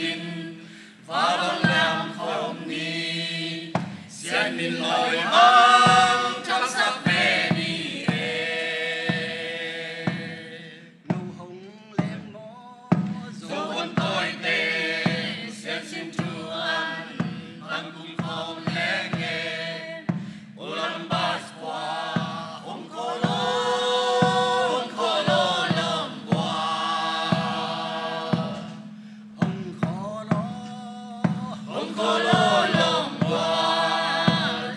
kinh và bằng làm không ni sẽ nhìn lời mang trong sắc về đi nụ hồng lên mó dấu vân tôi tê sẽ xin Chúa ăn ăn cùng không lẽ nghe ô lần bát qua ông khô lô lầm qua ông khó lo ông khô lô lầm qua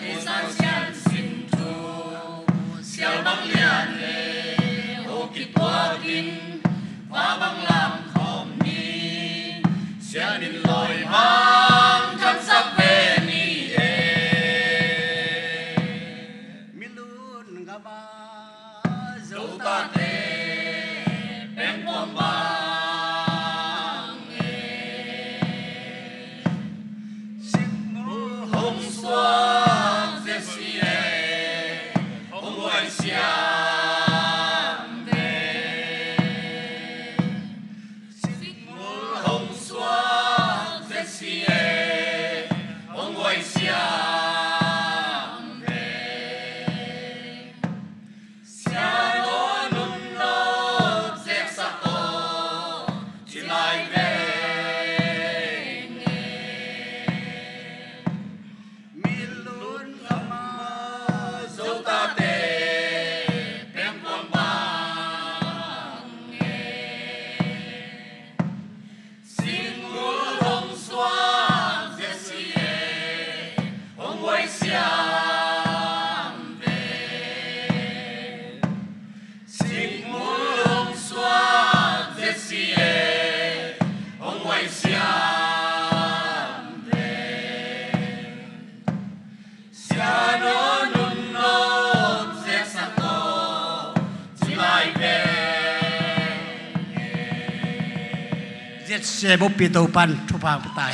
thì sao xem xin Chúa xéo bằng liền lệ ô kịp qua kinh và bằng làm không ni sẽ nhìn lời mang chân sắc về ni mi luôn ngã ba dấu ta tê bên quang bằng xin mô hồng xoan giê xi hồng ngoại xiêm về xin mô hồng xoan giê xi hồng ngoại xiêm về xa nó nung nốt dẹp sắc tổ chỉ lại về mi luôn ngã ba dấu ta tê bên quang bằng xin ngũ hồng xoan giê xi hồng ngoại xiêm về xin ngũ hồng xoan giê xi hồng ngoại xiêm xa nó nung nốt dẹp sắc tổ chỉ lại về giết xe bốc pi tàu pan thu phang tาย